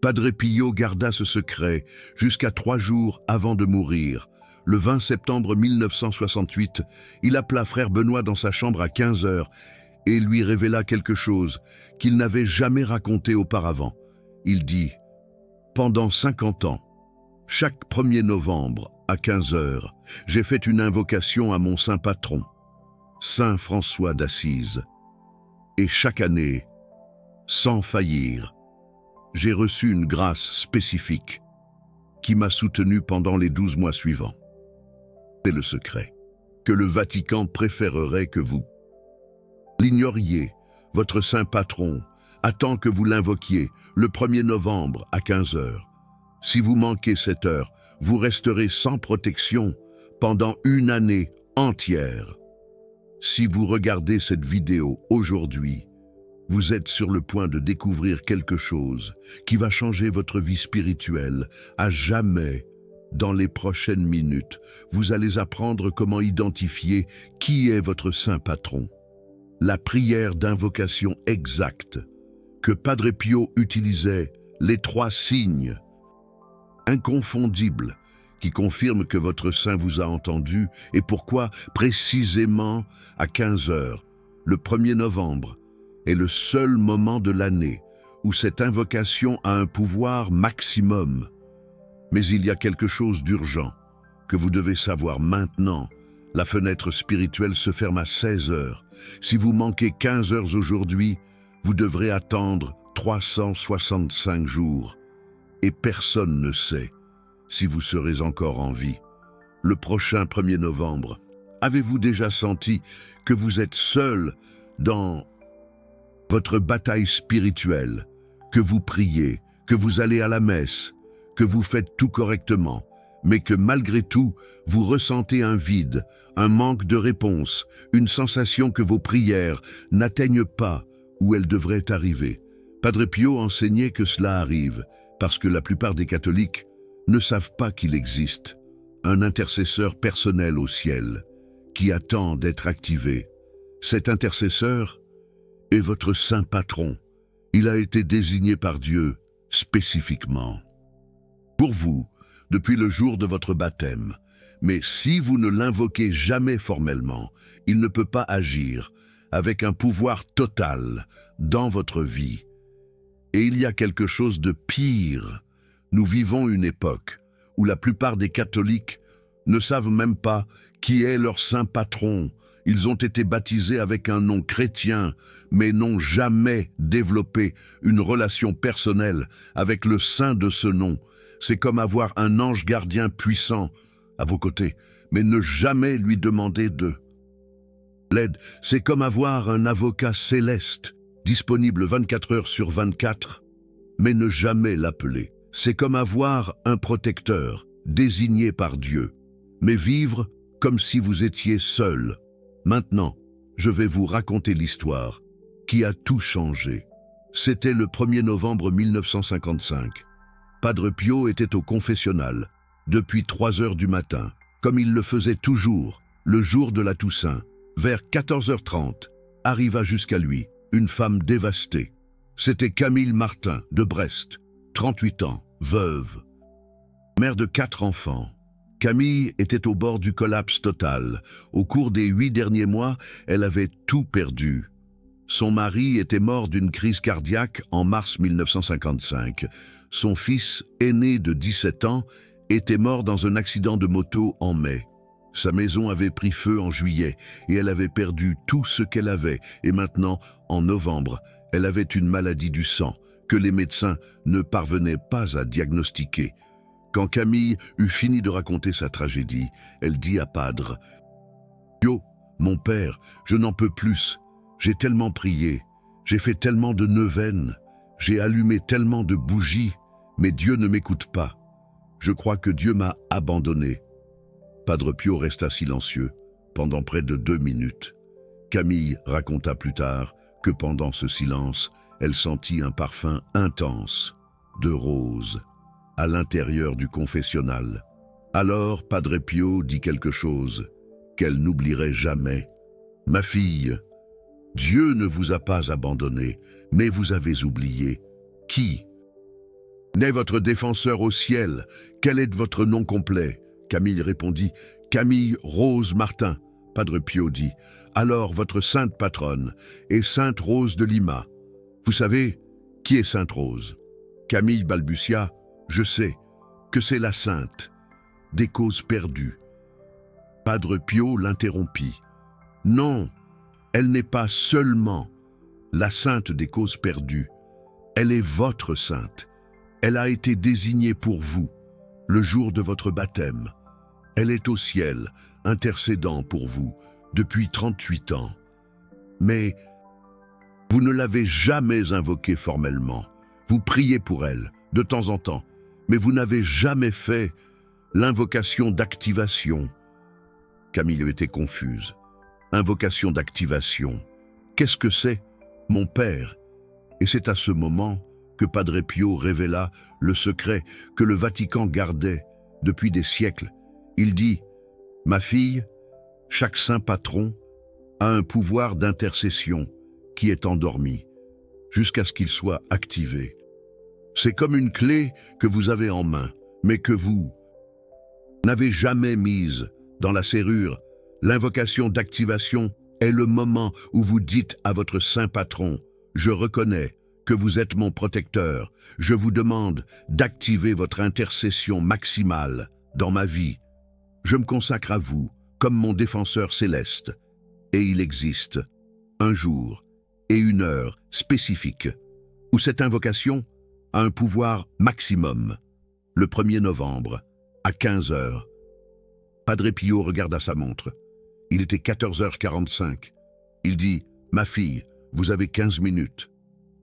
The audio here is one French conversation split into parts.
Padre Pio garda ce secret jusqu'à 3 jours avant de mourir. Le 20 septembre 1968, il appela frère Benoît dans sa chambre à 15 heures et lui révéla quelque chose qu'il n'avait jamais raconté auparavant. Il dit « Pendant 50 ans, chaque 1er novembre à 15 heures, j'ai fait une invocation à mon saint patron, Saint François d'Assise. Et chaque année, sans faillir, j'ai reçu une grâce spécifique qui m'a soutenu pendant les 12 mois suivants. C'est le secret que le Vatican préférerait que vous l'ignoriez. Votre saint patron attend que vous l'invoquiez le 1er novembre à 15 heures. Si vous manquez cette heure, vous resterez sans protection pendant une année entière. Si vous regardez cette vidéo aujourd'hui, vous êtes sur le point de découvrir quelque chose qui va changer votre vie spirituelle à jamais. Dans les prochaines minutes, vous allez apprendre comment identifier qui est votre saint patron. La prière d'invocation exacte que Padre Pio utilisait, les 3 signes inconfondibles qui confirment que votre saint vous a entendu et pourquoi précisément à 15 heures, le 1er novembre, est le seul moment de l'année où cette invocation a un pouvoir maximum. Mais il y a quelque chose d'urgent que vous devez savoir maintenant. La fenêtre spirituelle se ferme à 16 heures. Si vous manquez 15 heures aujourd'hui, vous devrez attendre 365 jours. Et personne ne sait si vous serez encore en vie. Le prochain 1er novembre, avez-vous déjà senti que vous êtes seul dans votre bataille spirituelle, que vous priez, que vous allez à la messe, que vous faites tout correctement, mais que malgré tout, vous ressentez un vide, un manque de réponse, une sensation que vos prières n'atteignent pas où elles devraient arriver? Padre Pio enseignait que cela arrive parce que la plupart des catholiques ne savent pas qu'il existe un intercesseur personnel au ciel qui attend d'être activé. Cet intercesseur est votre saint patron. Il a été désigné par Dieu spécifiquement pour vous depuis le jour de votre baptême. Mais si vous ne l'invoquez jamais formellement, il ne peut pas agir avec un pouvoir total dans votre vie. Et il y a quelque chose de pire. Nous vivons une époque où la plupart des catholiques ne savent même pas qui est leur saint patron. Ils ont été baptisés avec un nom chrétien, mais n'ont jamais développé une relation personnelle avec le saint de ce nom. C'est comme avoir un ange gardien puissant à vos côtés, mais ne jamais lui demander de l'aide. C'est comme avoir un avocat céleste, disponible 24 heures sur 24, mais ne jamais l'appeler. C'est comme avoir un protecteur, désigné par Dieu, mais vivre comme si vous étiez seul. Maintenant, je vais vous raconter l'histoire qui a tout changé. C'était le 1er novembre 1955. Padre Pio était au confessionnal, depuis 3 heures du matin, comme il le faisait toujours, le jour de la Toussaint. Vers 14h30, arriva jusqu'à lui une femme dévastée. C'était Camille Martin, de Brest, 38 ans, veuve, mère de 4 enfants. Camille était au bord du collapse total. Au cours des 8 derniers mois, elle avait tout perdu. Son mari était mort d'une crise cardiaque en mars 1955. Son fils, aîné de 17 ans, était mort dans un accident de moto en mai. Sa maison avait pris feu en juillet et elle avait perdu tout ce qu'elle avait. Et maintenant, en novembre, elle avait une maladie du sang que les médecins ne parvenaient pas à diagnostiquer. Quand Camille eut fini de raconter sa tragédie, elle dit à Padre Pio, mon père, je n'en peux plus. J'ai tellement prié, j'ai fait tellement de neuvaines, j'ai allumé tellement de bougies, mais Dieu ne m'écoute pas. Je crois que Dieu m'a abandonné. Padre Pio resta silencieux pendant près de 2 minutes. Camille raconta plus tard que pendant ce silence, elle sentit un parfum intense de rose à l'intérieur du confessionnal. Alors Padre Pio dit quelque chose qu'elle n'oublierait jamais. « Ma fille, Dieu ne vous a pas abandonné, mais vous avez oublié qui N'est votre défenseur au ciel. Quel est votre nom complet? Camille répondit, Camille Rose Martin. Padre Pio dit, alors votre sainte patronne est Sainte Rose de Lima. Vous savez, qui est Sainte Rose? Camille balbutia, je sais que c'est la sainte des causes perdues. Padre Pio l'interrompit. Non, elle n'est pas seulement la sainte des causes perdues, elle est votre sainte. Elle a été désignée pour vous le jour de votre baptême. Elle est au ciel, intercédant pour vous depuis 38 ans. Mais vous ne l'avez jamais invoquée formellement. Vous priez pour elle, de temps en temps, mais vous n'avez jamais fait l'invocation d'activation. Camille était confuse. Invocation d'activation. Qu'est-ce que c'est, mon père? Et c'est à ce moment que Padre Pio révéla le secret que le Vatican gardait depuis des siècles. Il dit, ma fille, chaque saint patron a un pouvoir d'intercession qui est endormi, jusqu'à ce qu'il soit activé. C'est comme une clé que vous avez en main, mais que vous n'avez jamais mise dans la serrure. L'invocation d'activation est le moment où vous dites à votre saint patron, je reconnais que vous êtes mon protecteur, je vous demande d'activer votre intercession maximale dans ma vie. Je me consacre à vous comme mon défenseur céleste, et il existe un jour et une heure spécifiques où cette invocation a un pouvoir maximum, le 1er novembre, à 15 heures. Padre Pio regarda sa montre. Il était 14h45. Il dit, ma fille, vous avez 15 minutes.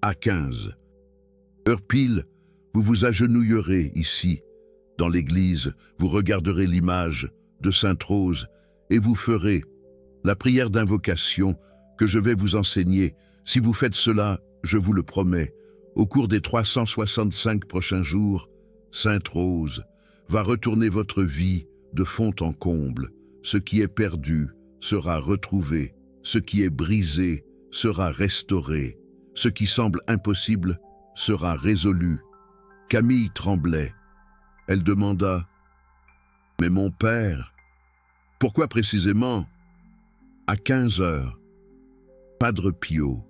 À 15 heures pile, vous vous agenouillerez ici, dans l'église, vous regarderez l'image de Sainte Rose et vous ferez la prière d'invocation que je vais vous enseigner. Si vous faites cela, je vous le promets, au cours des 365 prochains jours, Sainte Rose va retourner votre vie de fond en comble. Ce qui est perdu sera retrouvé, ce qui est brisé sera restauré, ce qui semble impossible sera résolu. Camille tremblait. Elle demanda, « Mais mon père, pourquoi précisément à 15 heures ?» Padre Pio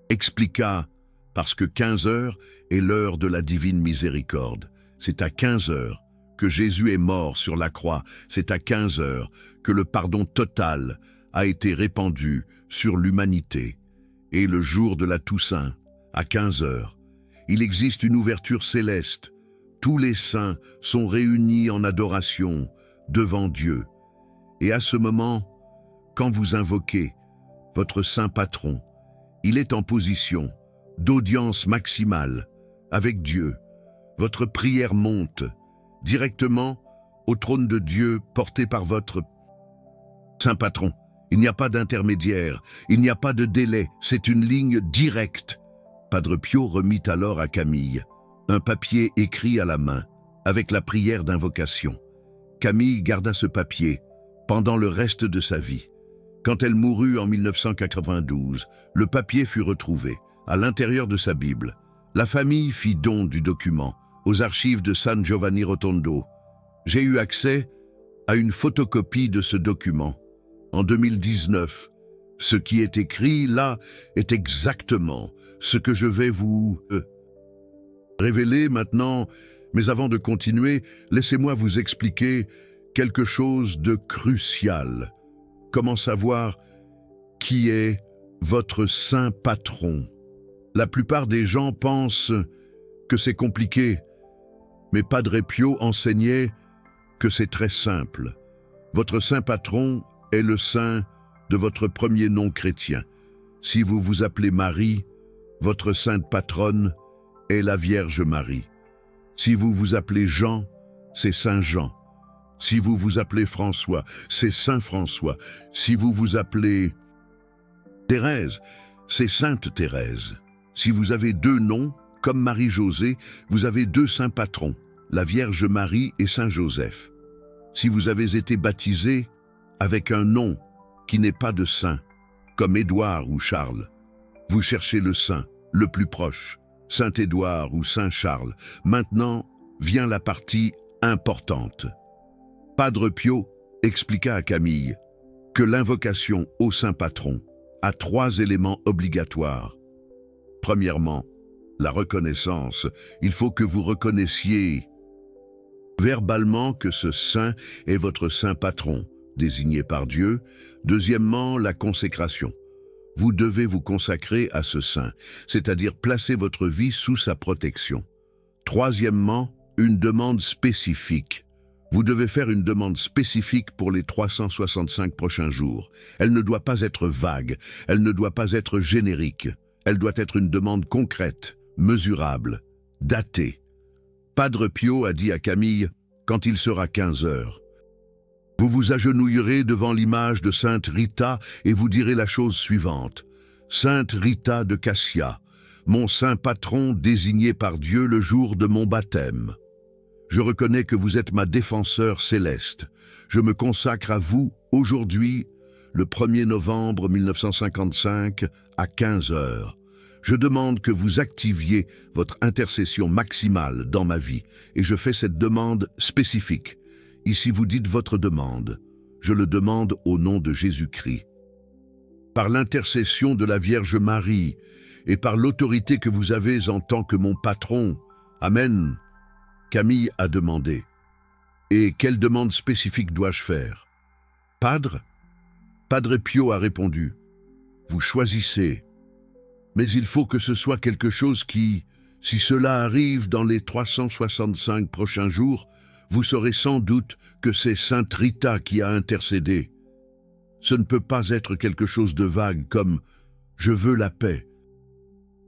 expliqua, parce que 15 heures est l'heure de la divine miséricorde. C'est à 15 heures que Jésus est mort sur la croix. C'est à 15 heures que le pardon total a été répandu sur l'humanité. Et le jour de la Toussaint, à 15 heures, il existe une ouverture céleste. Tous les saints sont réunis en adoration devant Dieu. Et à ce moment, quand vous invoquez votre saint patron, il est en position d'audience maximale avec Dieu. Votre prière monte directement au trône de Dieu porté par votre saint patron. Il n'y a pas d'intermédiaire, il n'y a pas de délai, c'est une ligne directe. Padre Pio remit alors à Camille un papier écrit à la main avec la prière d'invocation. Camille garda ce papier pendant le reste de sa vie. Quand elle mourut en 1992, le papier fut retrouvé à l'intérieur de sa Bible. La famille fit don du document aux archives de San Giovanni Rotondo. J'ai eu accès à une photocopie de ce document en 2019. Ce qui est écrit là est exactement ce que je vais vous révéler maintenant. Mais avant de continuer, laissez-moi vous expliquer quelque chose de crucial. Comment savoir qui est votre saint patron? La plupart des gens pensent que c'est compliqué, mais Padre Pio enseignait que c'est très simple. Votre saint patron est le saint de votre premier nom chrétien. Si vous vous appelez Marie, votre sainte patronne est la Vierge Marie. Si vous vous appelez Jean, c'est Saint Jean. Si vous vous appelez François, c'est Saint François. Si vous vous appelez Thérèse, c'est Sainte Thérèse. Si vous avez deux noms, comme Marie-Josée, vous avez deux saints patrons, la Vierge Marie et Saint Joseph. Si vous avez été baptisé avec un nom qui n'est pas de saint, comme Édouard ou Charles, vous cherchez le saint le plus proche, Saint-Édouard ou Saint-Charles. Maintenant vient la partie importante. Padre Pio expliqua à Camille que l'invocation au Saint Patron a 3 éléments obligatoires. Premièrement, la reconnaissance. Il faut que vous reconnaissiez verbalement que ce saint est votre Saint Patron, désigné par Dieu. Deuxièmement, la consécration. Vous devez vous consacrer à ce saint, c'est-à-dire placer votre vie sous sa protection. Troisièmement, une demande spécifique. Vous devez faire une demande spécifique pour les 365 prochains jours. Elle ne doit pas être vague, elle ne doit pas être générique. Elle doit être une demande concrète, mesurable, datée. Padre Pio a dit à Camille, quand il sera 15 heures, « Vous vous agenouillerez devant l'image de Sainte Rita et vous direz la chose suivante. Sainte Rita de Cassia, mon saint patron désigné par Dieu le jour de mon baptême. Je reconnais que vous êtes ma défenseur céleste. Je me consacre à vous aujourd'hui, le 1er novembre 1955, à 15 heures. Je demande que vous activiez votre intercession maximale dans ma vie, et je fais cette demande spécifique. Ici, vous dites votre demande. Je le demande au nom de Jésus-Christ. Par l'intercession de la Vierge Marie, et par l'autorité que vous avez en tant que mon patron. Amen. » Camille a demandé. « Et quelle demande spécifique dois-je faire ?»« Padre ?» Padre Pio a répondu. « Vous choisissez. Mais il faut que ce soit quelque chose qui, si cela arrive dans les 365 prochains jours, vous saurez sans doute que c'est Sainte Rita qui a intercédé. Ce ne peut pas être quelque chose de vague comme « je veux la paix ».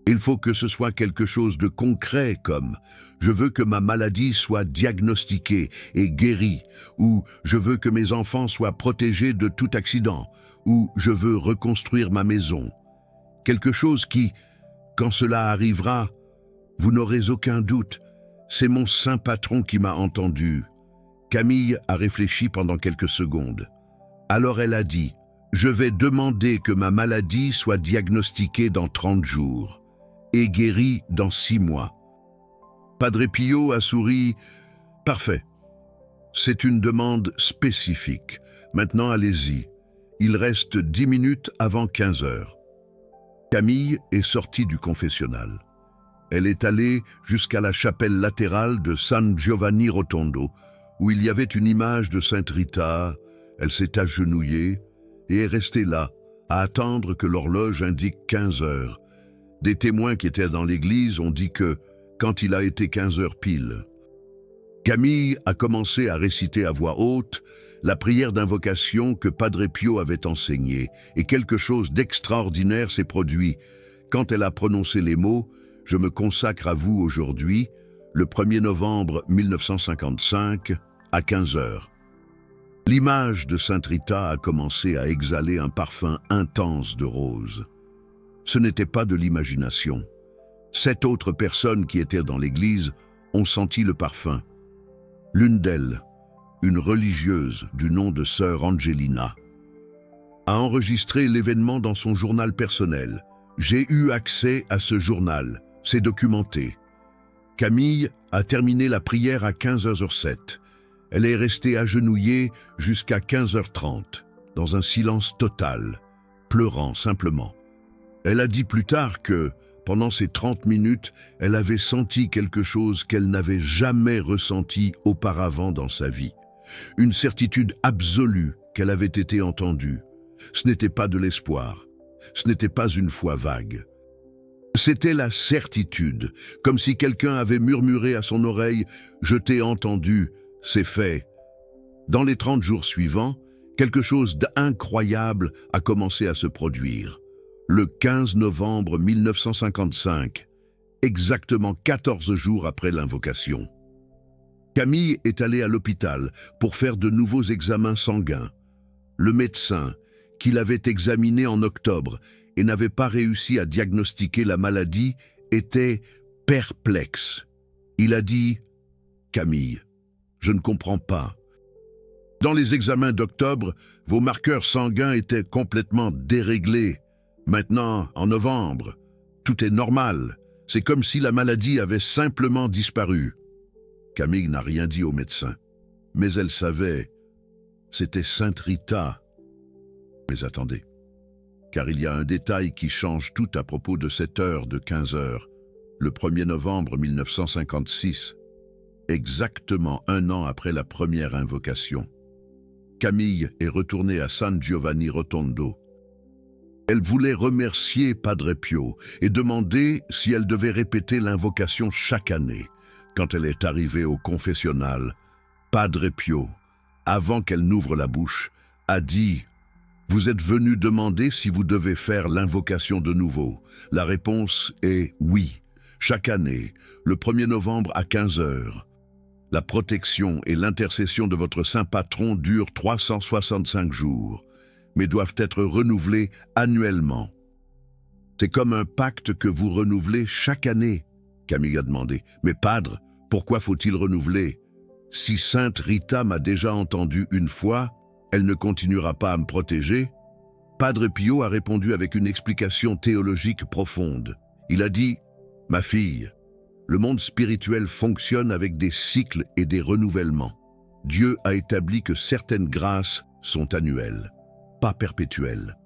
Il faut que ce soit quelque chose de concret comme « je veux que ma maladie soit diagnostiquée et guérie » ou « je veux que mes enfants soient protégés de tout accident » ou « je veux reconstruire ma maison ». Quelque chose qui, quand cela arrivera, vous n'aurez aucun doute, c'est mon saint patron qui m'a entendu. Camille a réfléchi pendant quelques secondes. Alors elle a dit, je vais demander que ma maladie soit diagnostiquée dans 30 jours et guérie dans 6 mois. Padre Pio a souri, parfait. C'est une demande spécifique. Maintenant allez-y. Il reste 10 minutes avant 15 heures. Camille est sortie du confessionnal. Elle est allée jusqu'à la chapelle latérale de San Giovanni Rotondo, où il y avait une image de Sainte Rita. Elle s'est agenouillée et est restée là, à attendre que l'horloge indique 15 heures. Des témoins qui étaient dans l'église ont dit que, quand il a été 15 heures pile, Camille a commencé à réciter à voix haute la prière d'invocation que Padre Pio avait enseignée, et quelque chose d'extraordinaire s'est produit. Quand elle a prononcé les mots « Je me consacre à vous aujourd'hui », le 1er novembre 1955, à 15 heures. L'image de Sainte Rita a commencé à exhaler un parfum intense de rose. Ce n'était pas de l'imagination. 7 autres personnes qui étaient dans l'église ont senti le parfum. L'une d'elles, une religieuse du nom de sœur Angelina, a enregistré l'événement dans son journal personnel. J'ai eu accès à ce journal, c'est documenté. Camille a terminé la prière à 15h07. Elle est restée agenouillée jusqu'à 15h30, dans un silence total, pleurant simplement. Elle a dit plus tard que, pendant ces 30 minutes, elle avait senti quelque chose qu'elle n'avait jamais ressenti auparavant dans sa vie. Une certitude absolue qu'elle avait été entendue. Ce n'était pas de l'espoir. Ce n'était pas une foi vague. C'était la certitude, comme si quelqu'un avait murmuré à son oreille « Je t'ai entendu, c'est fait ». Dans les 30 jours suivants, quelque chose d'incroyable a commencé à se produire. Le 15 novembre 1955, exactement 14 jours après l'invocation. Camille est allée à l'hôpital pour faire de nouveaux examens sanguins. Le médecin, qui l'avait examinée en octobre et n'avait pas réussi à diagnostiquer la maladie, était perplexe. Il a dit « Camille, je ne comprends pas. Dans les examens d'octobre, vos marqueurs sanguins étaient complètement déréglés. Maintenant, en novembre, tout est normal. C'est comme si la maladie avait simplement disparu. Camille n'a rien dit au médecin, mais elle savait. C'était Sainte Rita. Mais attendez, car il y a un détail qui change tout à propos de cette heure de 15 heures, le 1er novembre 1956, exactement un an après la première invocation. Camille est retournée à San Giovanni Rotondo. Elle voulait remercier Padre Pio et demander si elle devait répéter l'invocation chaque année. Quand elle est arrivée au confessionnal, Padre Pio, avant qu'elle n'ouvre la bouche, a dit « Vous êtes venu demander si vous devez faire l'invocation de nouveau. La réponse est oui, chaque année, le 1er novembre à 15 heures. La protection et l'intercession de votre saint patron durent 365 jours, mais doivent être renouvelés annuellement. C'est comme un pacte que vous renouvelez chaque année. » Camille a demandé. « Mais Padre, pourquoi faut-il renouveler? Si Sainte Rita m'a déjà entendu une fois, elle ne continuera pas à me protéger ?» Padre Pio a répondu avec une explication théologique profonde. Il a dit « Ma fille, le monde spirituel fonctionne avec des cycles et des renouvellements. Dieu a établi que certaines grâces sont annuelles, pas perpétuelles.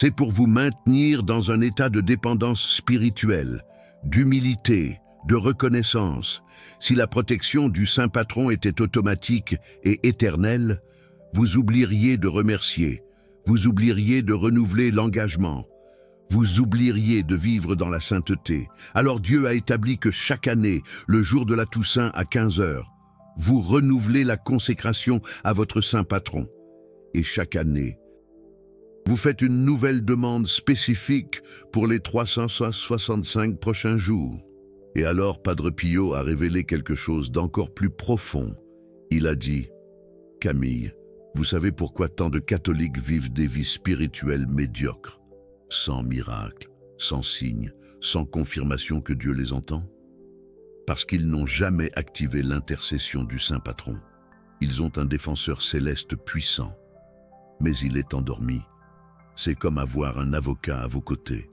C'est pour vous maintenir dans un état de dépendance spirituelle, d'humilité, de reconnaissance. Si la protection du Saint Patron était automatique et éternelle, vous oublieriez de remercier, vous oublieriez de renouveler l'engagement, vous oublieriez de vivre dans la sainteté. Alors Dieu a établi que chaque année, le jour de la Toussaint à 15 heures, vous renouvelez la consécration à votre Saint Patron. Et chaque année, vous faites une nouvelle demande spécifique pour les 365 prochains jours. Et alors Padre Pio a révélé quelque chose d'encore plus profond. Il a dit « Camille, vous savez pourquoi tant de catholiques vivent des vies spirituelles médiocres, sans miracle, sans signe, sans confirmation que Dieu les entend? Parce qu'ils n'ont jamais activé l'intercession du Saint Patron. Ils ont un défenseur céleste puissant, mais il est endormi. C'est comme avoir un avocat à vos côtés.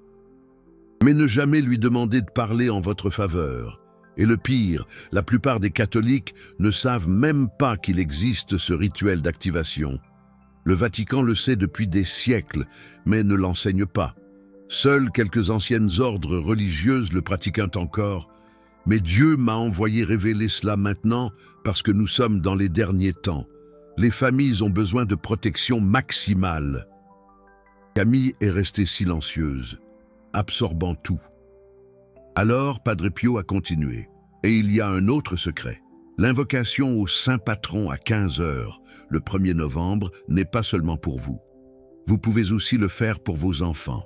Mais ne jamais lui demander de parler en votre faveur. Et le pire, la plupart des catholiques ne savent même pas qu'il existe ce rituel d'activation. Le Vatican le sait depuis des siècles, mais ne l'enseigne pas. Seules quelques anciennes ordres religieuses le pratiquent encore. Mais Dieu m'a envoyé révéler cela maintenant parce que nous sommes dans les derniers temps. Les familles ont besoin de protection maximale. » Camille est restée silencieuse, absorbant tout. Alors Padre Pio a continué. Et il y a un autre secret. L'invocation au Saint Patron à 15 heures, le 1er novembre, n'est pas seulement pour vous. Vous pouvez aussi le faire pour vos enfants,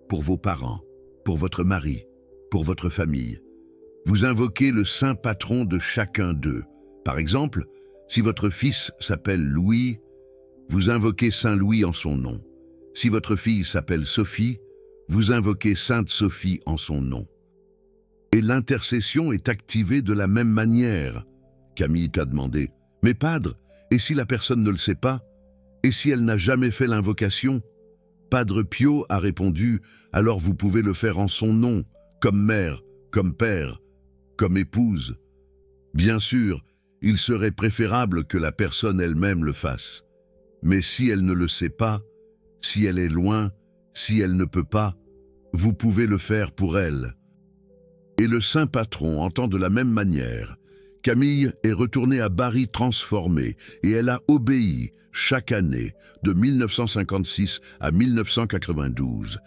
pour vos parents, pour votre mari, pour votre famille. Vous invoquez le Saint Patron de chacun d'eux. Par exemple, si votre fils s'appelle Louis, vous invoquez Saint Louis en son nom. Si votre fille s'appelle Sophie, vous invoquez Sainte Sophie en son nom. Et l'intercession est activée de la même manière. Camille t'a demandé, « Mais Padre, et si la personne ne le sait pas? Et si elle n'a jamais fait l'invocation ?» Padre Pio a répondu, « Alors vous pouvez le faire en son nom, comme mère, comme père, comme épouse. Bien sûr, il serait préférable que la personne elle-même le fasse. Mais si elle ne le sait pas, si elle est loin, si elle ne peut pas, vous pouvez le faire pour elle. » Et le Saint Patron entend de la même manière. Camille est retournée à Bari transformée et elle a obéi chaque année de 1956 à 1992.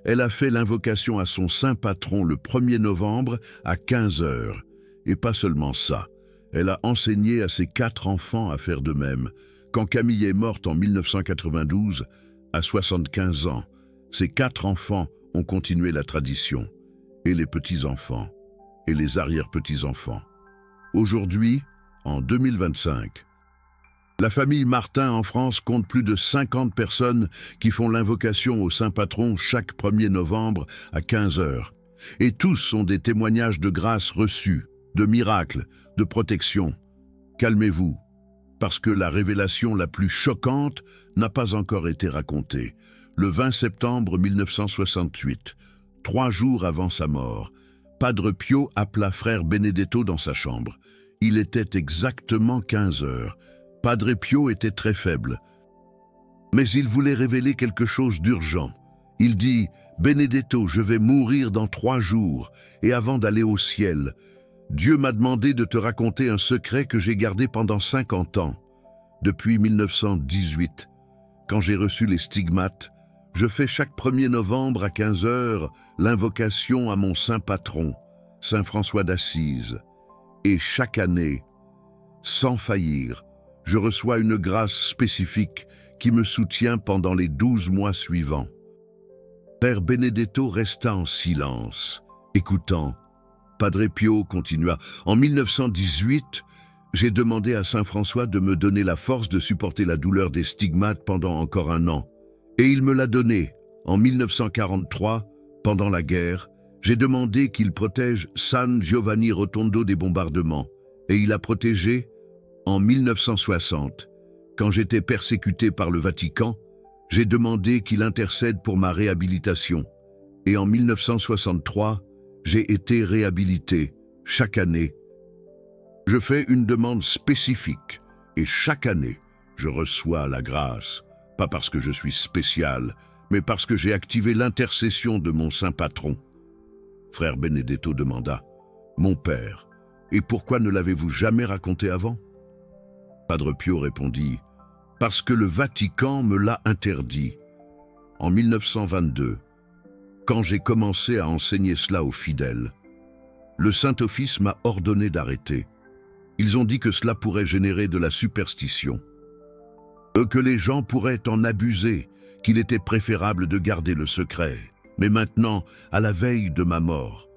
Elle a fait l'invocation à son Saint Patron le 1er novembre à 15 heures. Et pas seulement ça, elle a enseigné à ses 4 enfants à faire de même. Quand Camille est morte en 1992, à 75 ans, ses 4 enfants ont continué la tradition, et les petits-enfants, et les arrière-petits-enfants. Aujourd'hui, en 2025, la famille Martin en France compte plus de 50 personnes qui font l'invocation au Saint Patron chaque 1er novembre à 15 heures. Et tous sont des témoignages de grâce reçue, de miracles, de protection. Calmez-vous, parce que la révélation la plus choquante n'a pas encore été racontée. Le 20 septembre 1968, 3 jours avant sa mort, Padre Pio appela frère Benedetto dans sa chambre. Il était exactement 15 heures. Padre Pio était très faible. Mais il voulait révéler quelque chose d'urgent. Il dit « Benedetto, je vais mourir dans 3 jours, et avant d'aller au ciel, Dieu m'a demandé de te raconter un secret que j'ai gardé pendant 50 ans. Depuis 1918, quand j'ai reçu les stigmates, je fais chaque 1er novembre à 15 heures l'invocation à mon saint patron, Saint François d'Assise. Et chaque année, sans faillir, je reçois une grâce spécifique qui me soutient pendant les 12 mois suivants. » Père Benedetto resta en silence, écoutant. Padre Pio continua. « En 1918, j'ai demandé à Saint François de me donner la force de supporter la douleur des stigmates pendant encore 1 an. Et il me l'a donné. En 1943, pendant la guerre, j'ai demandé qu'il protège San Giovanni Rotondo des bombardements. Et il a protégé en 1960. Quand j'étais persécuté par le Vatican, j'ai demandé qu'il intercède pour ma réhabilitation. Et en 1963, j'ai été réhabilité chaque année. Je fais une demande spécifique et chaque année, je reçois la grâce, pas parce que je suis spécial, mais parce que j'ai activé l'intercession de mon saint patron. » Frère Benedetto demanda, « Mon père, et pourquoi ne l'avez-vous jamais raconté avant ?» Padre Pio répondit, « Parce que le Vatican me l'a interdit. En 1922, quand j'ai commencé à enseigner cela aux fidèles, le Saint-Office m'a ordonné d'arrêter. Ils ont dit que cela pourrait générer de la superstition, que les gens pourraient en abuser, qu'il était préférable de garder le secret. Mais maintenant, à la veille de ma mort,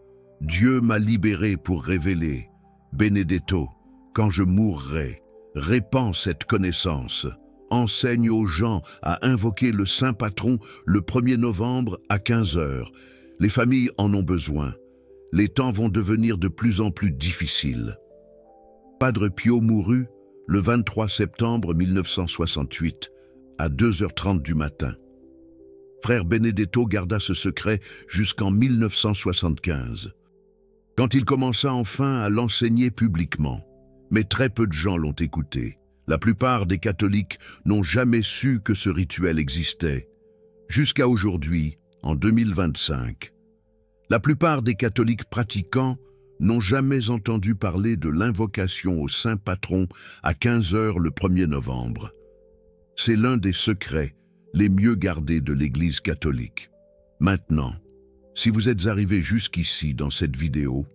Dieu m'a libéré pour révéler, Benedetto, quand je mourrai, répands cette connaissance, enseigne aux gens à invoquer le Saint Patron le 1er novembre à 15 heures. Les familles en ont besoin. Les temps vont devenir de plus en plus difficiles. » Padre Pio mourut le 23 septembre 1968, à 2h30 du matin. Frère Benedetto garda ce secret jusqu'en 1975, quand il commença enfin à l'enseigner publiquement. Mais très peu de gens l'ont écouté. La plupart des catholiques n'ont jamais su que ce rituel existait. Jusqu'à aujourd'hui, en 2025, la plupart des catholiques pratiquants n'ont jamais entendu parler de l'invocation au Saint Patron à 15 heures le 1er novembre. C'est l'un des secrets les mieux gardés de l'Église catholique. Maintenant, si vous êtes arrivé jusqu'ici dans cette vidéo,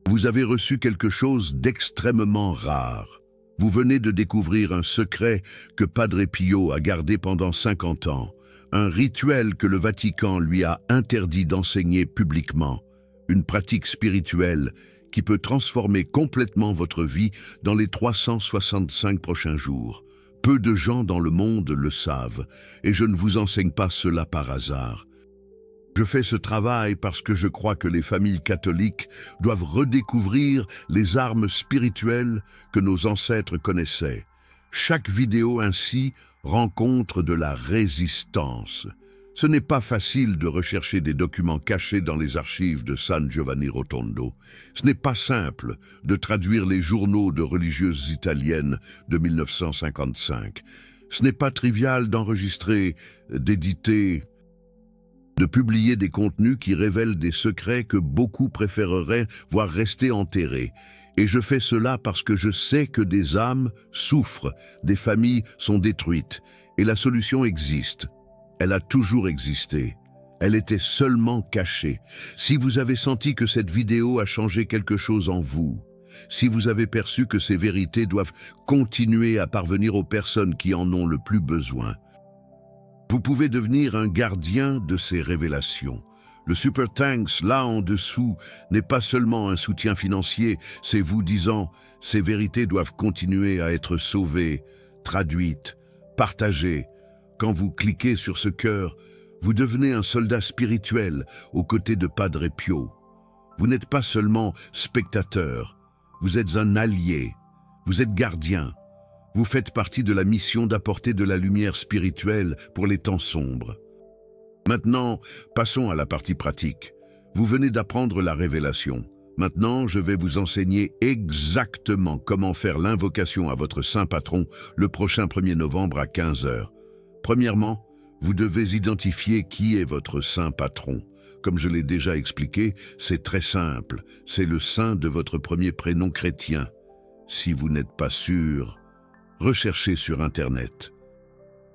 vous avez reçu quelque chose d'extrêmement rare. Vous venez de découvrir un secret que Padre Pio a gardé pendant 50 ans, un rituel que le Vatican lui a interdit d'enseigner publiquement, une pratique spirituelle qui peut transformer complètement votre vie dans les 365 prochains jours. Peu de gens dans le monde le savent, et je ne vous enseigne pas cela par hasard. Je fais ce travail parce que je crois que les familles catholiques doivent redécouvrir les armes spirituelles que nos ancêtres connaissaient. Chaque vidéo ainsi rencontre de la résistance. Ce n'est pas facile de rechercher des documents cachés dans les archives de San Giovanni Rotondo. Ce n'est pas simple de traduire les journaux de religieuses italiennes de 1955. Ce n'est pas trivial d'enregistrer, d'éditer, de publier des contenus qui révèlent des secrets que beaucoup préféreraient voir rester enterrés. Et je fais cela parce que je sais que des âmes souffrent, des familles sont détruites, et la solution existe. Elle a toujours existé. Elle était seulement cachée. Si vous avez senti que cette vidéo a changé quelque chose en vous, si vous avez perçu que ces vérités doivent continuer à parvenir aux personnes qui en ont le plus besoin, vous pouvez devenir un gardien de ces révélations. Le Super Thanks, là en dessous, n'est pas seulement un soutien financier, c'est vous disant « ces vérités doivent continuer à être sauvées, traduites, partagées ». Quand vous cliquez sur ce cœur, vous devenez un soldat spirituel aux côtés de Padre Pio. Vous n'êtes pas seulement spectateur, vous êtes un allié, vous êtes gardien. Vous faites partie de la mission d'apporter de la lumière spirituelle pour les temps sombres. Maintenant, passons à la partie pratique. Vous venez d'apprendre la révélation. Maintenant, je vais vous enseigner exactement comment faire l'invocation à votre saint patron le prochain 1er novembre à 15 heures. Premièrement, vous devez identifier qui est votre saint patron. Comme je l'ai déjà expliqué, c'est très simple. C'est le saint de votre premier prénom chrétien. Si vous n'êtes pas sûr, recherchez sur Internet.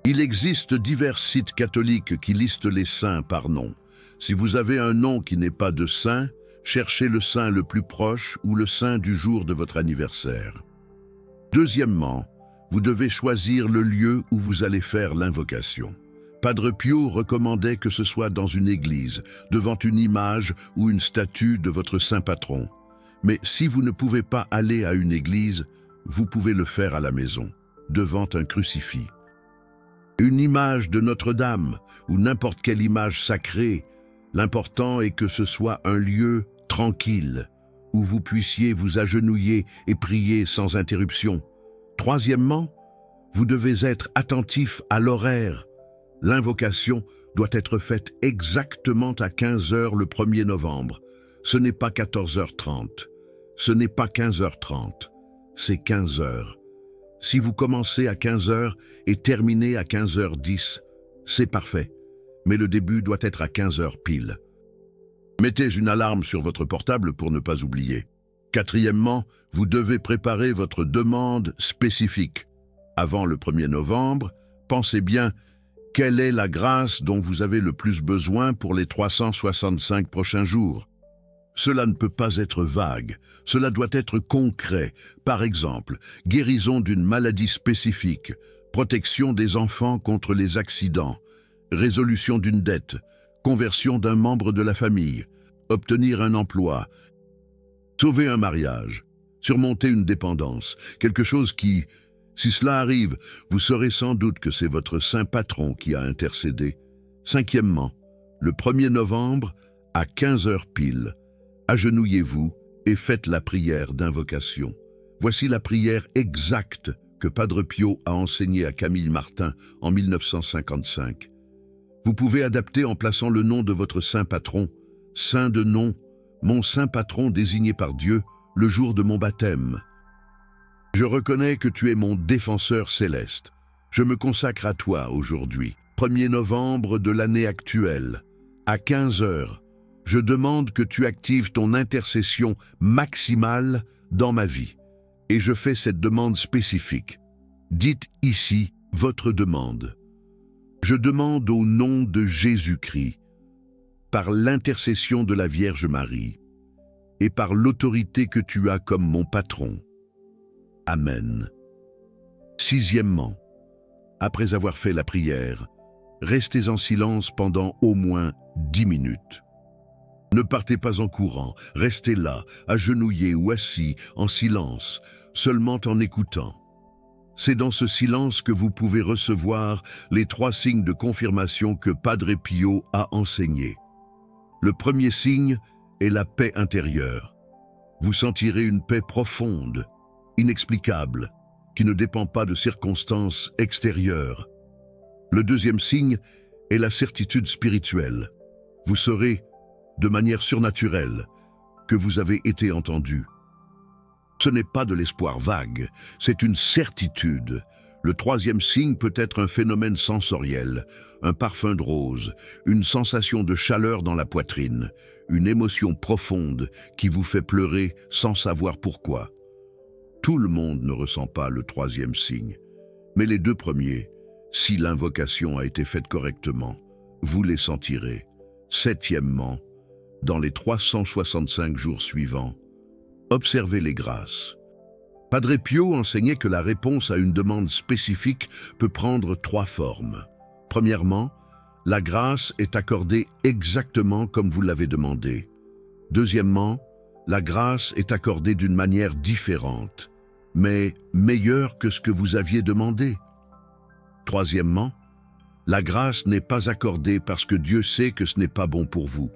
Il existe divers sites catholiques qui listent les saints par nom. Si vous avez un nom qui n'est pas de saint, cherchez le saint le plus proche ou le saint du jour de votre anniversaire. Deuxièmement, vous devez choisir le lieu où vous allez faire l'invocation. Padre Pio recommandait que ce soit dans une église, devant une image ou une statue de votre saint patron. Mais si vous ne pouvez pas aller à une église, vous pouvez le faire à la maison, devant un crucifix. Une image de Notre-Dame ou n'importe quelle image sacrée, l'important est que ce soit un lieu tranquille, où vous puissiez vous agenouiller et prier sans interruption. Troisièmement, vous devez être attentif à l'horaire. L'invocation doit être faite exactement à 15 heures le 1er novembre. Ce n'est pas 14h30, ce n'est pas 15h30, c'est 15 heures. Si vous commencez à 15 heures et terminez à 15h10, c'est parfait, mais le début doit être à 15 heures pile. Mettez une alarme sur votre portable pour ne pas oublier. Quatrièmement, vous devez préparer votre demande spécifique. Avant le 1er novembre, pensez bien quelle est la grâce dont vous avez le plus besoin pour les 365 prochains jours. Cela ne peut pas être vague, cela doit être concret. Par exemple, guérison d'une maladie spécifique, protection des enfants contre les accidents, résolution d'une dette, conversion d'un membre de la famille, obtenir un emploi, sauver un mariage, surmonter une dépendance, quelque chose qui, si cela arrive, vous saurez sans doute que c'est votre saint patron qui a intercédé. Cinquièmement, le 1er novembre, à 15 heures pile, agenouillez-vous et faites la prière d'invocation. Voici la prière exacte que Padre Pio a enseignée à Camille Martin en 1955. Vous pouvez adapter en plaçant le nom de votre saint patron, saint de nom, mon saint patron désigné par Dieu le jour de mon baptême. Je reconnais que tu es mon défenseur céleste. Je me consacre à toi aujourd'hui, 1er novembre de l'année actuelle, à 15 heures. Je demande que tu actives ton intercession maximale dans ma vie. Et je fais cette demande spécifique. Dites ici votre demande. Je demande au nom de Jésus-Christ, par l'intercession de la Vierge Marie, et par l'autorité que tu as comme mon patron. Amen. Sixièmement, après avoir fait la prière, restez en silence pendant au moins 10 minutes. Ne partez pas en courant, restez là, agenouillés ou assis, en silence, seulement en écoutant. C'est dans ce silence que vous pouvez recevoir les 3 signes de confirmation que Padre Pio a enseignés. Le premier signe est la paix intérieure. Vous sentirez une paix profonde, inexplicable, qui ne dépend pas de circonstances extérieures. Le deuxième signe est la certitude spirituelle. Vous saurez, de manière surnaturelle, que vous avez été entendu. Ce n'est pas de l'espoir vague, c'est une certitude. Le troisième signe peut être un phénomène sensoriel, un parfum de rose, une sensation de chaleur dans la poitrine, une émotion profonde qui vous fait pleurer sans savoir pourquoi. Tout le monde ne ressent pas le troisième signe, mais les 2 premiers, si l'invocation a été faite correctement, vous les sentirez. Septièmement, dans les 365 jours suivants, observez les grâces. Padre Pio enseignait que la réponse à une demande spécifique peut prendre 3 formes. Premièrement, la grâce est accordée exactement comme vous l'avez demandé. Deuxièmement, la grâce est accordée d'une manière différente, mais meilleure que ce que vous aviez demandé. Troisièmement, la grâce n'est pas accordée parce que Dieu sait que ce n'est pas bon pour vous,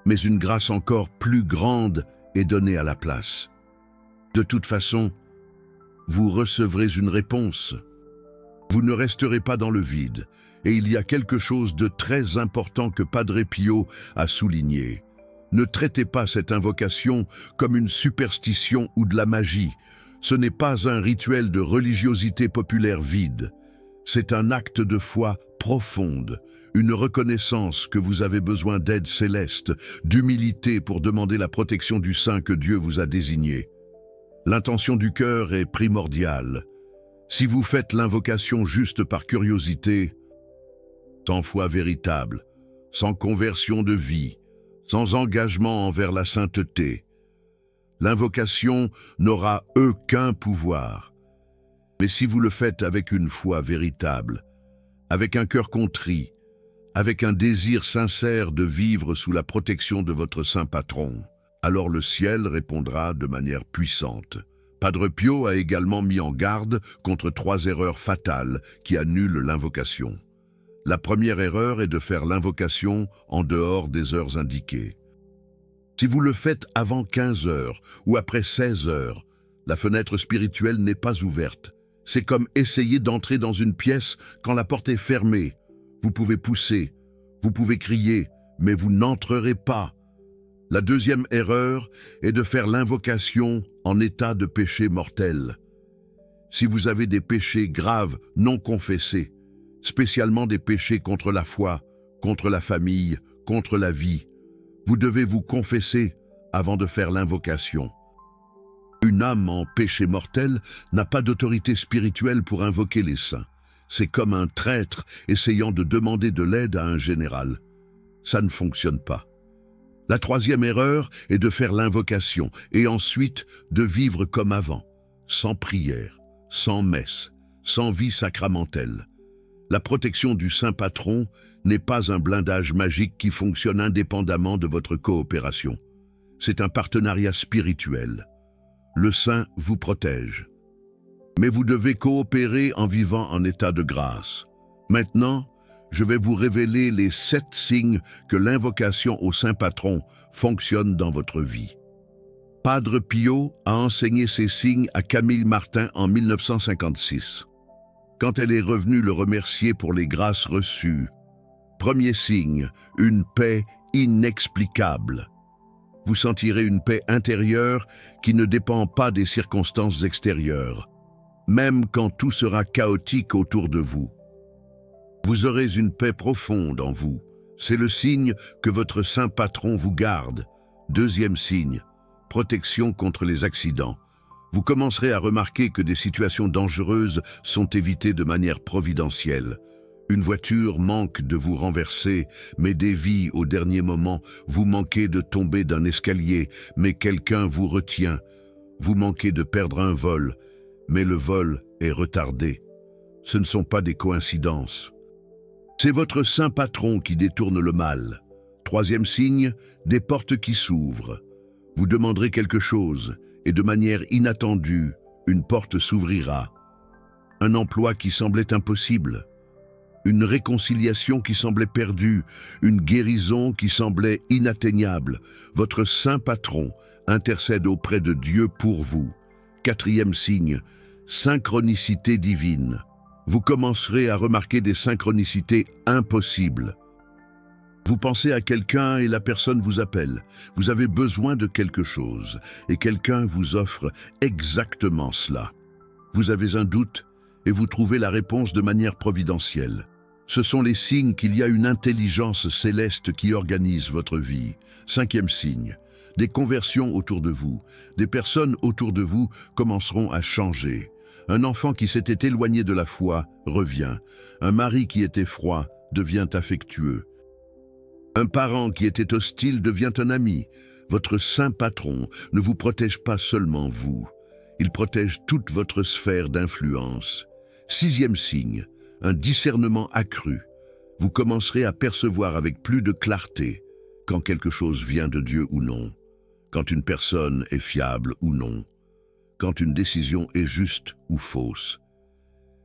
mais une grâce encore plus grande est donnée à la place. De toute façon, vous recevrez une réponse. Vous ne resterez pas dans le vide, et il y a quelque chose de très important que Padre Pio a souligné. Ne traitez pas cette invocation comme une superstition ou de la magie. Ce n'est pas un rituel de religiosité populaire vide. C'est un acte de foi profonde, une reconnaissance que vous avez besoin d'aide céleste, d'humilité pour demander la protection du saint que Dieu vous a désigné. L'intention du cœur est primordiale. Si vous faites l'invocation juste par curiosité, sans foi véritable, sans conversion de vie, sans engagement envers la sainteté, l'invocation n'aura aucun pouvoir. Mais si vous le faites avec une foi véritable, avec un cœur contrit, avec un désir sincère de vivre sous la protection de votre saint patron, alors le ciel répondra de manière puissante. Padre Pio a également mis en garde contre 3 erreurs fatales qui annulent l'invocation. La première erreur est de faire l'invocation en dehors des heures indiquées. Si vous le faites avant 15 heures ou après 16 heures, la fenêtre spirituelle n'est pas ouverte. C'est comme essayer d'entrer dans une pièce quand la porte est fermée. Vous pouvez pousser, vous pouvez crier, mais vous n'entrerez pas. La deuxième erreur est de faire l'invocation en état de péché mortel. Si vous avez des péchés graves non confessés, spécialement des péchés contre la foi, contre la famille, contre la vie, vous devez vous confesser avant de faire l'invocation. Une âme en péché mortel n'a pas d'autorité spirituelle pour invoquer les saints. C'est comme un traître essayant de demander de l'aide à un général. Ça ne fonctionne pas. La troisième erreur est de faire l'invocation et ensuite de vivre comme avant, sans prière, sans messe, sans vie sacramentelle. La protection du saint patron n'est pas un blindage magique qui fonctionne indépendamment de votre coopération. C'est un partenariat spirituel. Le saint vous protège. Mais vous devez coopérer en vivant en état de grâce. Maintenant, je vais vous révéler les 7 signes que l'invocation au saint patron fonctionne dans votre vie. Padre Pio a enseigné ces signes à Camille Martin en 1956. Quand elle est revenue le remercier pour les grâces reçues. Premier signe, une paix inexplicable. Vous sentirez une paix intérieure qui ne dépend pas des circonstances extérieures, même quand tout sera chaotique autour de vous. Vous aurez une paix profonde en vous. C'est le signe que votre saint patron vous garde. Deuxième signe, protection contre les accidents. Vous commencerez à remarquer que des situations dangereuses sont évitées de manière providentielle. Une voiture manque de vous renverser, mais dévie au dernier moment. Vous manquez de tomber d'un escalier, mais quelqu'un vous retient. Vous manquez de perdre un vol, mais le vol est retardé. Ce ne sont pas des coïncidences. C'est votre saint patron qui détourne le mal. Troisième signe, des portes qui s'ouvrent. Vous demanderez quelque chose, et de manière inattendue, une porte s'ouvrira. Un emploi qui semblait impossible. Une réconciliation qui semblait perdue, une guérison qui semblait inatteignable. Votre saint patron intercède auprès de Dieu pour vous. Quatrième signe, synchronicité divine. Vous commencerez à remarquer des synchronicités impossibles. Vous pensez à quelqu'un et la personne vous appelle. Vous avez besoin de quelque chose et quelqu'un vous offre exactement cela. Vous avez un doute et vous trouvez la réponse de manière providentielle. Ce sont les signes qu'il y a une intelligence céleste qui organise votre vie. Cinquième signe, des conversions autour de vous. Des personnes autour de vous commenceront à changer. Un enfant qui s'était éloigné de la foi revient. Un mari qui était froid devient affectueux. Un parent qui était hostile devient un ami. Votre saint patron ne vous protège pas seulement vous. Il protège toute votre sphère d'influence. Sixième signe, un discernement accru. Vous commencerez à percevoir avec plus de clarté quand quelque chose vient de Dieu ou non, quand une personne est fiable ou non, quand une décision est juste ou fausse.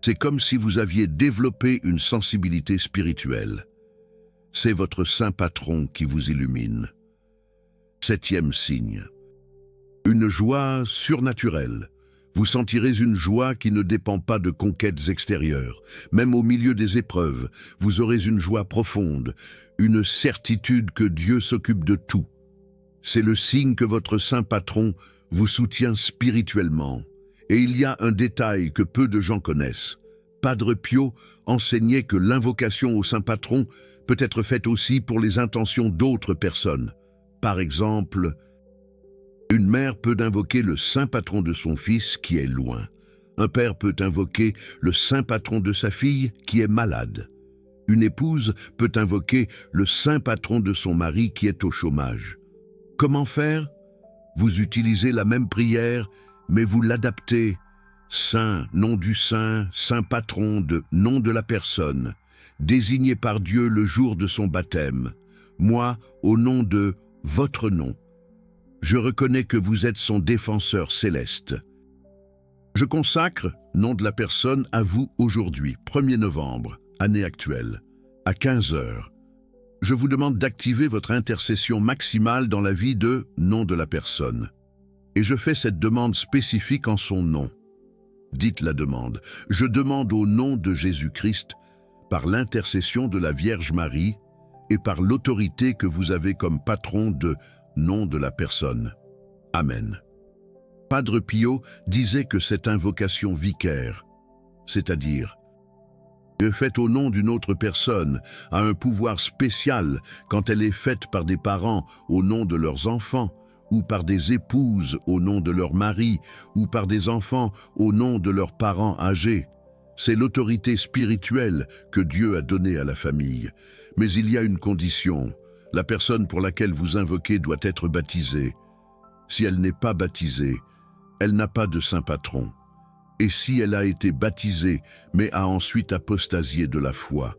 C'est comme si vous aviez développé une sensibilité spirituelle. C'est votre saint patron qui vous illumine. Septième signe, une joie surnaturelle. Vous sentirez une joie qui ne dépend pas de conquêtes extérieures. Même au milieu des épreuves, vous aurez une joie profonde, une certitude que Dieu s'occupe de tout. C'est le signe que votre saint patron vous soutient spirituellement. Et il y a un détail que peu de gens connaissent. Padre Pio enseignait que l'invocation au saint patron peut être faite aussi pour les intentions d'autres personnes. Par exemple, une mère peut invoquer le saint patron de son fils qui est loin. Un père peut invoquer le saint patron de sa fille qui est malade. Une épouse peut invoquer le saint patron de son mari qui est au chômage. Comment faire? Vous utilisez la même prière, mais vous l'adaptez. Saint, nom du saint, saint patron de nom de la personne, désigné par Dieu le jour de son baptême. Moi, au nom de votre nom. Je reconnais que vous êtes son défenseur céleste. Je consacre, nom de la personne, à vous aujourd'hui, 1er novembre, année actuelle, à 15 heures. Je vous demande d'activer votre intercession maximale dans la vie de nom de la personne. Et je fais cette demande spécifique en son nom. Dites la demande. Je demande au nom de Jésus-Christ, par l'intercession de la Vierge Marie et par l'autorité que vous avez comme patron de nom de la personne. Amen. Padre Pio disait que cette invocation vicaire, c'est-à-dire faite au nom d'une autre personne, a un pouvoir spécial quand elle est faite par des parents au nom de leurs enfants, ou par des épouses au nom de leur mari, ou par des enfants au nom de leurs parents âgés. C'est l'autorité spirituelle que Dieu a donnée à la famille. Mais il y a une condition. La personne pour laquelle vous invoquez doit être baptisée. Si elle n'est pas baptisée, elle n'a pas de saint patron. Et si elle a été baptisée, mais a ensuite apostasié de la foi.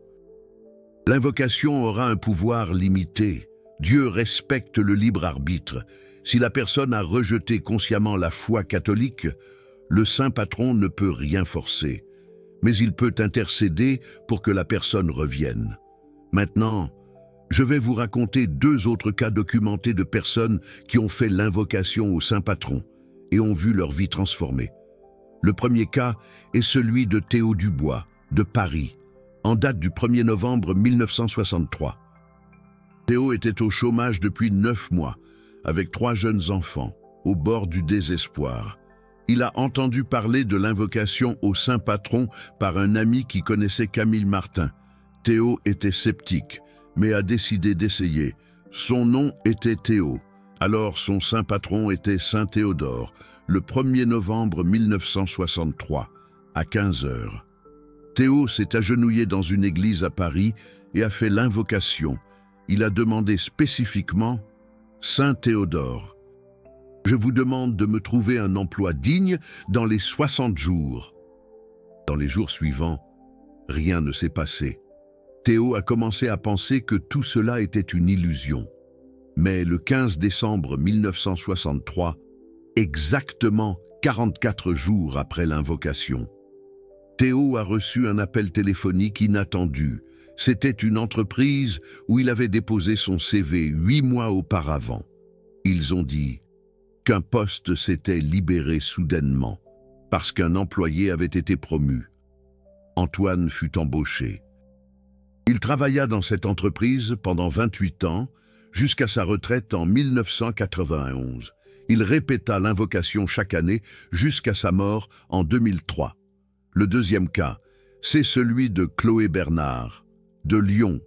L'invocation aura un pouvoir limité. Dieu respecte le libre arbitre. Si la personne a rejeté consciemment la foi catholique, le saint patron ne peut rien forcer. Mais il peut intercéder pour que la personne revienne. Maintenant, je vais vous raconter 2 autres cas documentés de personnes qui ont fait l'invocation au saint patron et ont vu leur vie transformée. Le premier cas est celui de Théo Dubois, de Paris, en date du 1er novembre 1963. Théo était au chômage depuis 9 mois, avec 3 jeunes enfants, au bord du désespoir. Il a entendu parler de l'invocation au saint patron par un ami qui connaissait Camille Martin. Théo était sceptique, mais a décidé d'essayer. Son nom était Théo. Alors son saint patron était Saint Théodore, le 1er novembre 1963, à 15 heures. Théo s'est agenouillé dans une église à Paris et a fait l'invocation. Il a demandé spécifiquement « Saint Théodore, je vous demande de me trouver un emploi digne dans les 60 jours. » Dans les jours suivants, rien ne s'est passé. Théo a commencé à penser que tout cela était une illusion. Mais le 15 décembre 1963, exactement 44 jours après l'invocation, Théo a reçu un appel téléphonique inattendu. C'était une entreprise où il avait déposé son CV 8 mois auparavant. Ils ont dit qu'un poste s'était libéré soudainement parce qu'un employé avait été promu. Antoine fut embauché. Il travailla dans cette entreprise pendant 28 ans, jusqu'à sa retraite en 1991. Il répéta l'invocation chaque année jusqu'à sa mort en 2003. Le deuxième cas, c'est celui de Chloé Bernard, de Lyon,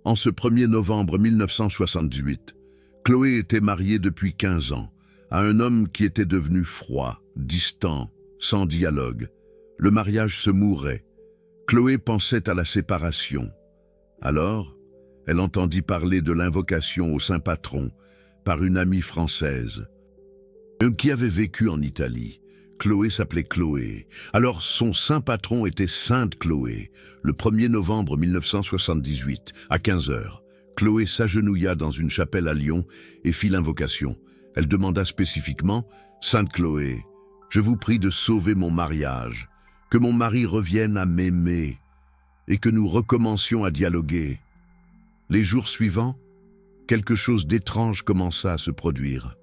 en ce 1er novembre 1978. Chloé était mariée depuis 15 ans à un homme qui était devenu froid, distant, sans dialogue. Le mariage se mourait. Chloé pensait à la séparation. Alors, elle entendit parler de l'invocation au saint patron par une amie française, qui avait vécu en Italie. Chloé s'appelait Chloé. Alors son saint patron était Sainte Chloé. Le 1er novembre 1978, à 15 heures, Chloé s'agenouilla dans une chapelle à Lyon et fit l'invocation. Elle demanda spécifiquement « Sainte Chloé, je vous prie de sauver mon mariage, que mon mari revienne à m'aimer et que nous recommencions à dialoguer. » Les jours suivants, quelque chose d'étrange commença à se produire.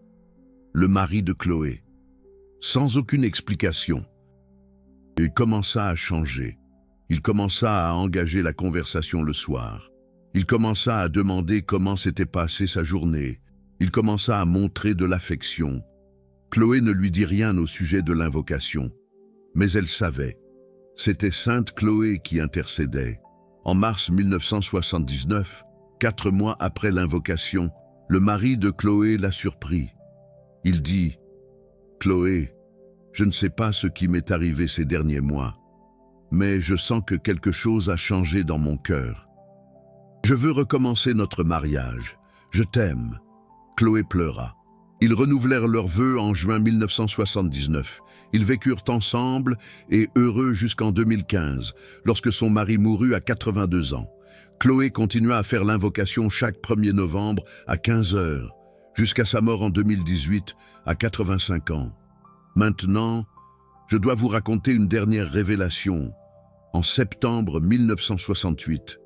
Le mari de Chloé, sans aucune explication, il commença à changer. Il commença à engager la conversation le soir. Il commença à demander comment s'était passée sa journée. Il commença à montrer de l'affection. Chloé ne lui dit rien au sujet de l'invocation, mais elle savait. C'était Sainte Chloé qui intercédait. En mars 1979, 4 mois après l'invocation, le mari de Chloé l'a surpris. Il dit « Chloé, je ne sais pas ce qui m'est arrivé ces derniers mois, mais je sens que quelque chose a changé dans mon cœur. Je veux recommencer notre mariage. Je t'aime. » Chloé pleura. Ils renouvelèrent leurs vœux en juin 1979. Ils vécurent ensemble et heureux jusqu'en 2015, lorsque son mari mourut à 82 ans. Chloé continua à faire l'invocation chaque 1er novembre à 15 heures, jusqu'à sa mort en 2018 à 85 ans. Maintenant, je dois vous raconter une dernière révélation. En septembre 1968,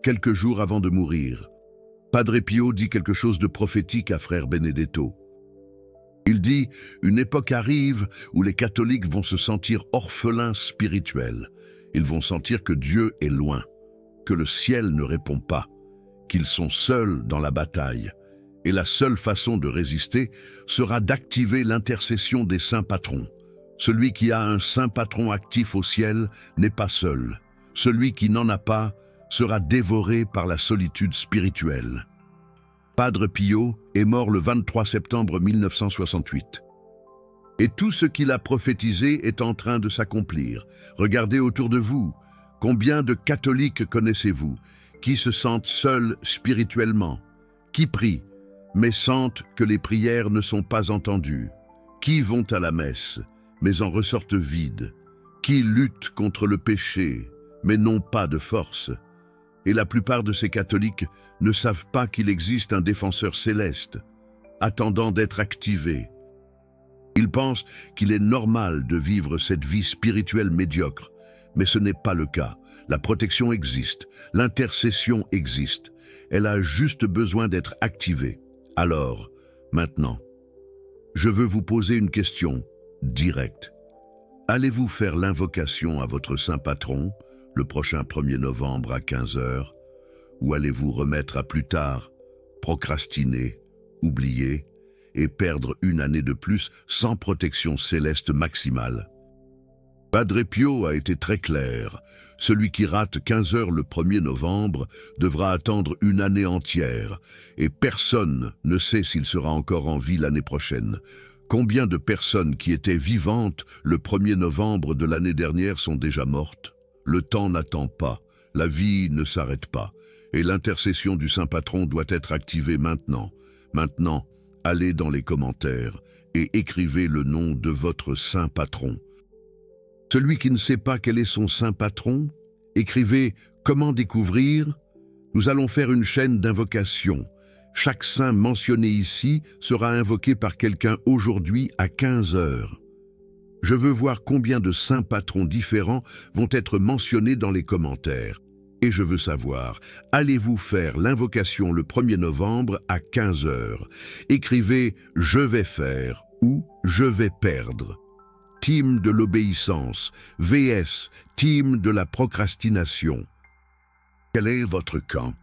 quelques jours avant de mourir, Padre Pio dit quelque chose de prophétique à Frère Benedetto. Il dit « Une époque arrive où les catholiques vont se sentir orphelins spirituels. Ils vont sentir que Dieu est loin, que le ciel ne répond pas, qu'ils sont seuls dans la bataille. Et la seule façon de résister sera d'activer l'intercession des saints patrons. Celui qui a un saint patron actif au ciel n'est pas seul. Celui qui n'en a pas sera dévoré par la solitude spirituelle. » Padre Pio est mort le 23 septembre 1968. Et tout ce qu'il a prophétisé est en train de s'accomplir. Regardez autour de vous. Combien de catholiques connaissez-vous qui se sentent seuls spirituellement, qui prient, mais sentent que les prières ne sont pas entendues, qui vont à la messe, mais en ressortent vides, qui luttent contre le péché, mais n'ont pas de force. Et la plupart de ces catholiques ne savent pas qu'il existe un défenseur céleste, attendant d'être activé. Ils pensent qu'il est normal de vivre cette vie spirituelle médiocre, mais ce n'est pas le cas. La protection existe, l'intercession existe. Elle a juste besoin d'être activée. Alors, maintenant, je veux vous poser une question directe. Allez-vous faire l'invocation à votre saint patron le prochain 1er novembre à 15 heures, ou allez-vous remettre à plus tard, procrastiner, oublier et perdre une année de plus sans protection céleste maximale? Padre Pio a été très clair. Celui qui rate 15 heures le 1er novembre devra attendre une année entière, et personne ne sait s'il sera encore en vie l'année prochaine. Combien de personnes qui étaient vivantes le 1er novembre de l'année dernière sont déjà mortes? Le temps n'attend pas, la vie ne s'arrête pas, et l'intercession du Saint Patron doit être activée maintenant. Maintenant, allez dans les commentaires et écrivez le nom de votre Saint Patron. Celui qui ne sait pas quel est son Saint Patron, écrivez « Comment découvrir ?» Nous allons faire une chaîne d'invocation. Chaque saint mentionné ici sera invoqué par quelqu'un aujourd'hui à 15 heures. Je veux voir combien de saints patrons différents vont être mentionnés dans les commentaires. Et je veux savoir, allez-vous faire l'invocation le 1er novembre à 15 heures? Écrivez « Je vais faire » ou « Je vais perdre ». Team de l'obéissance, VS, team de la procrastination. Quel est votre camp?